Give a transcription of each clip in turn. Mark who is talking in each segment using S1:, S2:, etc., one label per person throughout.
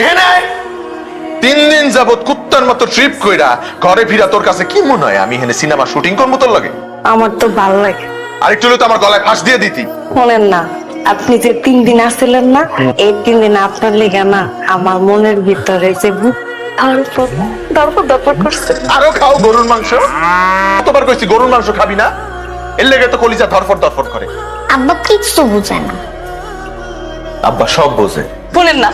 S1: এখানে 3 দিন যাবত কুত্তার মতো ট্রিপ কইরা ঘরে ফিরা তোর কাছে কি মনে হয় আমি এখানে সিনেমা শুটিং করবো তোর লাগে?
S2: আমার তো ভালো লাগে।
S1: আরেকটু হলে তো আমার গলায় ফাঁস দিয়ে দিতি।
S2: শোনেন না, আপনি যে 3 দিন আসছিলেন না, এই 3 দিন আপনার লেগে না আমার মনের ভিতরে যে বুক দরপর করছে।
S1: আরো খাও গরুর মাংস। কতবার কইছি গরুর মাংস খাবি না? এর লেগে তো কলিজা ধরফর করে।
S3: আব্বা কিচ্ছু বুঝে না।
S1: আব্বা সব বোঝে।
S2: বলেন না,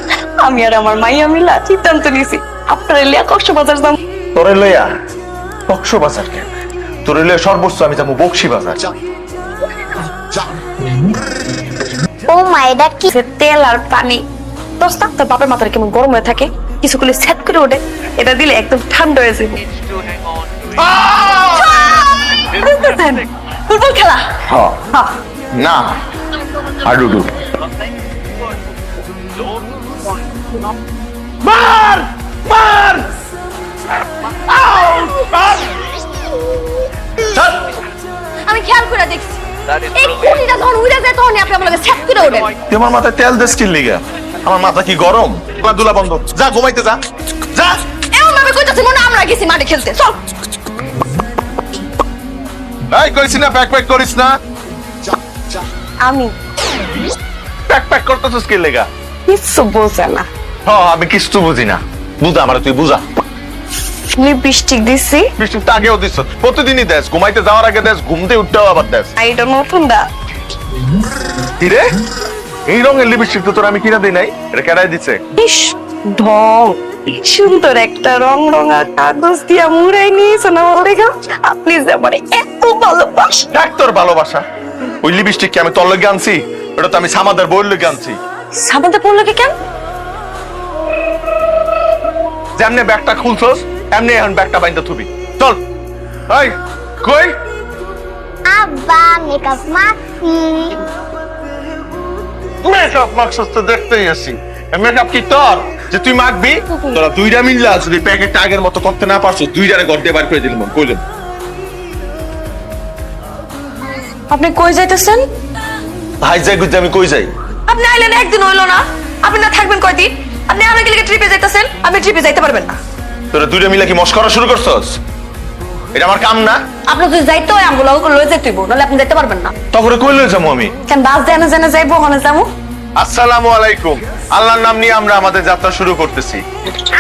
S2: আমি আর আমার মাইয়া মিলা সিদ্ধান্ত নিয়েছি আপনার লিয়া কক্সবাজার যাম।
S1: তোরে লইয়া কক্সবাজার কেন? তোরে লইয়া সর্বোচ্চ আমি যাবো বকশীবাজার।
S3: ও মা, এটা কি?
S2: যে তেল আর পানি দোস্ত তোর বাপের মাথার কেমন গরম হয়ে থাকে, কিছু করলে সেট করে ওঠে, এটা দিলে একদম ঠান্ডা হয়ে যাবে। ফুটবল খেলা
S1: না হাডুডু মার মার
S3: আমি খেয়াল করে দেখছি এই কুটিটা যখন উড়ে যায় তখন আপনি আমাকে সেট করে ওঠেন।
S1: তুই আমার মাথায় তেল দেশ কি লিগা? আমার মাথা কি গরম? দুলা বন্ধ, যা ঘুমাইতে যা যা।
S3: এমন ভাবে কইতাছি মনে আমরা গেছি মাঠে খেলতে। চল।
S1: এই করিস না, প্যাক করিস না।
S2: আমি
S1: প্যাক করতেছিস কি লেগা?
S2: কিচ্ছু বোঝে না।
S1: আমি কিছু বুঝি না। বুঝা আমার, তুই বুঝা।
S2: লিপস্টিক দিছি,
S1: বৃষ্টি তো আগেও দিস, প্রতিদিনই দেশ, ঘুমাইতে যাওয়ার আগে দেশ, ঘুমতে উঠতেও আবার দেশ।
S2: এটা নতুন দা।
S1: কিরে এই রঙের লিপস্টিক তো তোর আমি কিনা দিই নাই, এটা কেডাই দিছে?
S2: ইস ঢং, সুন্দর একটা রং রঙা কাগজ দিয়া মুড়াই নিয়েছে না লেগা। আপনি যে আমার এত ভালোবাসেন।
S1: দেখ তোর ভালোবাসা। ওই লিপস্টিক কি আমি তোর লগে আনছি? ওটা তো আমি সামাদের বউর লগে আনছি।
S2: সাবানটা পড়লো কি কেন?
S1: যেমনে ব্যাগটা খুলছস এমনি এখন ব্যাগটা বাইন্দা থুবি। চল। এই কই?
S3: আব্বা মেকআপ মাখছি।
S1: মেকআপ মাখছস তো দেখতেই আছি। মেকআপ কি তোর যে তুই মাখবি? তোরা দুইটা মিললা যদি প্যাকেটটা আগের মতো করতে না পারছস, দুইটারে গড় বার করে দিলাম। কইলাম
S2: আপনি কই যাইতেছেন?
S1: ভাই যাই গুজে আমি কই যাই?
S2: আপনি আইলেন একদিন হইলো না, আপনি না থাকবেন কয়দিন? আপনি আমাকে লিখে ট্রিপে যাইতেছেন, আপনি ট্রিপে যাইতে পারবেন না।
S1: তোরা দুইটা মিলে কি মস্করা শুরু করছস? এটা আমার কাম না।
S2: আপনি যদি যাইতে হয় আমগুলো লয়ে যাইতে হইব, নাহলে আপনি যাইতে পারবেন না।
S1: তখন কই লই যাবো আমি?
S2: কেন বাস জানা জানা যাইবো, ওখানে যাবো।
S1: আসসালামু আলাইকুম। আল্লাহর নাম নিয়ে আমরা আমাদের যাত্রা শুরু করতেছি।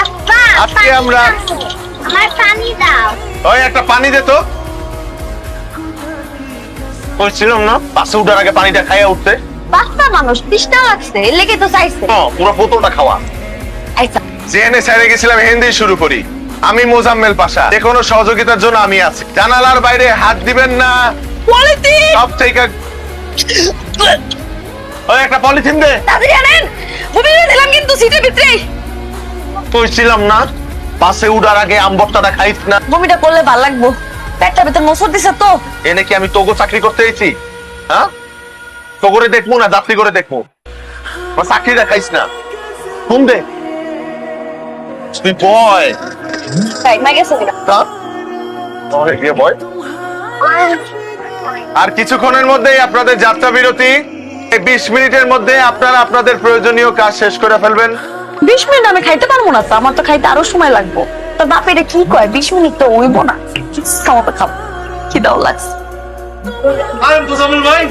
S3: আব্বা
S1: আজকে আমরা
S3: আমার পানি দাও।
S1: ওই একটা পানি দে তো। বলছিলাম না পাশে উঠার আগে পানিটা খাইয়া উঠতে?
S3: বাচ্চা মানুষ তৃষ্ণা লাগছে, এর লেগে তো চাইছে।
S1: পুরো বোতলটা খাওয়া।
S3: আচ্ছা
S1: জেনে সাইডে গেছিলাম, হিন্দি শুরু করি। আমি মোজাম্মেল পাশা, যে কোনো সহযোগিতার জন্য আমি আছি। জানালার বাইরে হাত দিবেন না।
S2: পলিথিন
S1: সব থেকে ওই একটা পলিথিন দে।
S2: তাড়াতাড়ি আনেন, বমি করে দিলাম কিন্তু সিটের ভিতরে।
S1: বলছিলাম না পাশে উঠার আগে আমবত্তাটা খাইস না।
S2: বমিটা করলে ভালো লাগবো, পেটটা ভিতরে মশর দিছে তো।
S1: এনে কি আমি তোগো চাকরি করতে এসেছি? হ্যাঁ, তোগরে দেখবো না যাত্রী করে দেখবো? চাকরিটা খাইস না। ফোন দে তুই বয়।
S2: না গেছে কিনা?
S1: আর কিছুক্ষণের মধ্যেই আপনাদের যাত্রা বিরতি। এই 20 মিনিটের মধ্যে আপনারা আপনাদের প্রয়োজনীয় কাজ শেষ করে ফেলবেন।
S2: 20 মিনিট আমি খাইতে পারবো না তো, আমার তো খাইতে আরো সময় লাগবে। তো বাপ এটা কি কয়, 20 মিনিট তো হইব না। খাওয়াতে খাবো, কি দাও লাগছে।
S4: আমি মোজাম্মেল ভাই,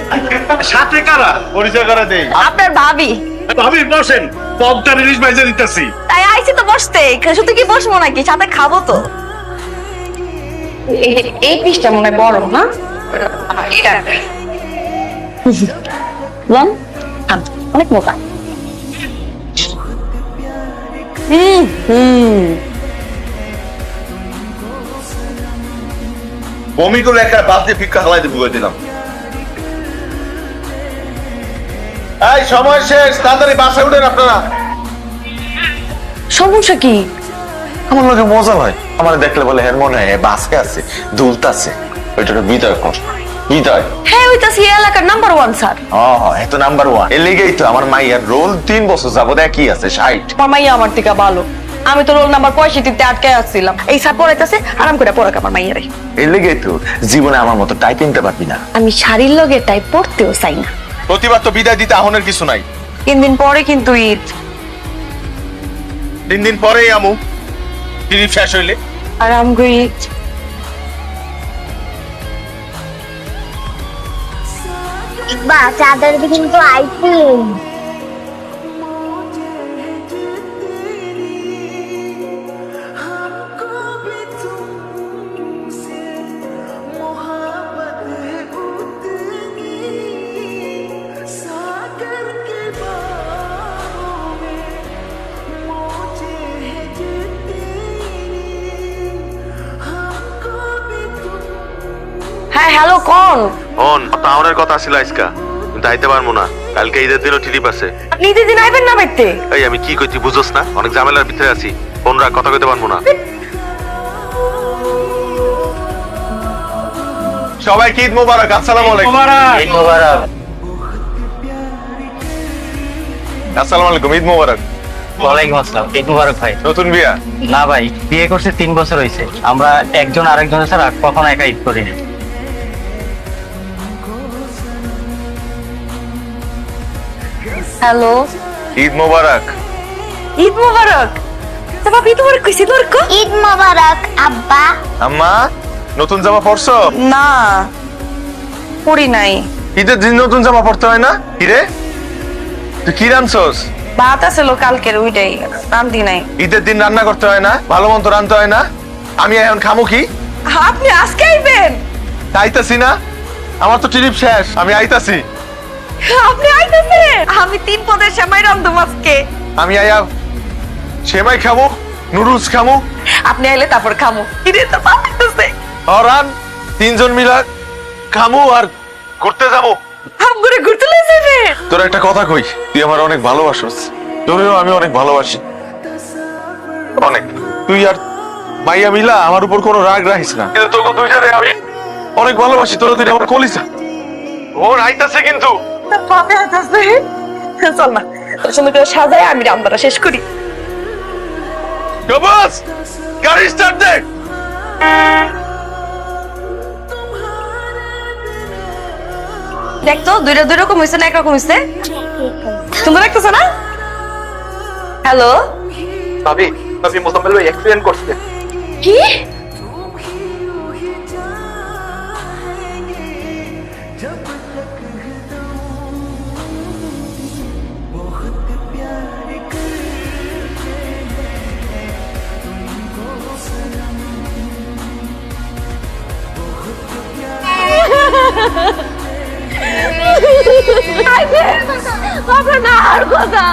S4: সাথে কারা?
S1: পরিচয় করে দেই।
S2: আপনার ভাবি।
S4: ভাবি বসেন, পপটা রিলিজ বাইজে দিতেছি।
S2: তাই আইছি তো বসতে, শুধু কি বসবো নাকি, সাথে খাবো তো। এই পিসটা মনে হয় বড় না? এটা লন অনেক মোটা।
S1: বমি করে একটা বাদ দিয়ে ভিক্ষা হালাই দিয়ে বুঝে দিলাম। এই সময় শেষ, তাড়াতাড়ি বাসে উঠেন আপনারা।
S2: সমস্যা কি?
S1: আমার লোকে মজা হয়, আমার দেখলে বলে হ্যাঁ মনে হয় বাসকে আছে দুলতাছে। ওইটা বিদায় কর, বিদায়।
S2: হ্যাঁ ওইটাছি এলাকার নাম্বার 1 স্যার।
S1: এত নাম্বার 1 এর লেগেই তো আমার মাইয়ার রোল 3 বছর যাবত একই আছে 60।
S2: আমার মাইয়া আমার থেকে ভালো, আমি তো রোল নাম্বার 65-তে আটকে আসছিলাম। এই স্যার পড়াইতেছে, আরাম করে পড়াক আমার মাইয়ারে।
S1: এর লেগেই তো জীবনে আমার মতো টাইপ কিনতে পারবি না।
S2: আমি শাড়ির লগে টাইপ পড়তেও চাই না।
S1: প্রতিবার তো বিদায় দিতে আহনের কিছু নাই।
S2: 3 দিন পরে কিন্তু ঈদ।
S1: দিন পরেই আমু ট্রিপ শেষ হইলে।
S2: আর আমগো
S5: বা চাঁদের কিন্তু আইসক্রিম
S2: হ্যাঁ হ্যালো কোন
S1: টাউনের কথা ছিল আজকা, কিন্তু আইতে পারবো না। কালকে ঈদের দিনও ট্রিপ আছে।
S2: আপনি ঈদের দিন আইবেন না বাইতে?
S1: এই আমি কি কইছি বুঝোস না? অনেক ঝামেলার ভিতরে আছি, ফোন রাখ, কথা কইতে পারবো না। সবাইকে ঈদ মোবারক। আসসালামু আলাইকুম।
S6: ঈদ মোবারক।
S1: আসসালামু আলাইকুম, ঈদ মোবারক।
S6: ওয়ালাইকুম আসসালাম। ঈদ মোবারক ভাই।
S1: নতুন বিয়া?
S6: না ভাই, বিয়ে করছে 3 বছর হয়েছে। আমরা একজন আরেকজনের ছাড়া কখনো একা ঈদ করি না।
S2: হ্যালো,
S1: ঈদ মোবারক।
S2: ঈদ মোবারক। তা বাবা ঈদ মোবারক কইছি তোর কো?
S5: ঈদ মোবারক আব্বা
S1: আম্মা, নতুন জামা পরছো?
S2: না পড়ি নাই।
S1: ঈদের দিন নতুন জামা পরতে হয় না? কি রে, তুই কি রানছস?
S2: ভাত আছিল কালকের, ওইটাই রান্ধি নাই।
S1: ঈদের দিন রান্না করতে হয় না? ভালো মন্দ রানতে হয় না? আমি এখন খামু কি?
S2: আপনি আজকে আইবেন?
S1: আইতাছি না, আমার তো ট্রিপ শেষ, আমি আইতাছি।
S2: আপনি আইতেছেন? আমি 3 পদের সেমাই রান্ধব আজকে।
S1: আমি আয়া সেমাই খামু, নুডলস খামু।
S2: আপনি আইলে তারপর খামু। কিরে তো পাঠাইতেছে।
S1: রান 3 জন মিলা খামু আর ঘুরতে যাবো।
S2: আমগুরে ঘুরতে লয়ে যাবে?
S1: তোর একটা কথা কই, তুই আমার অনেক ভালোবাসিস, তোরেও আমি অনেক ভালোবাসি, অনেক। তুই আর মাইয়া মিলা আমার উপর কোনো রাগ রাখিস না, কিন্তু তোকে দুইটারে আমি অনেক ভালোবাসি। তোর দুইটা আমার কলিজা। ওর আইতাছে কিন্তু।
S2: তার বাপে আইতাছে। চল না, তোর সঙ্গে করে সাজায় আমি রান্নাটা শেষ করি।
S1: গবস, গাড়ি স্টার্ট দে।
S2: দেখ তো দুইটা দুই রকম হইছে না একরকম হইছে? সুন্দর লাগতেছে না? হ্যালো
S6: ভাবি, ভাবি মোজাম্মেল ভাই অ্যাক্সিডেন্ট করছে।
S2: কি?
S3: আপনার না আর কথা,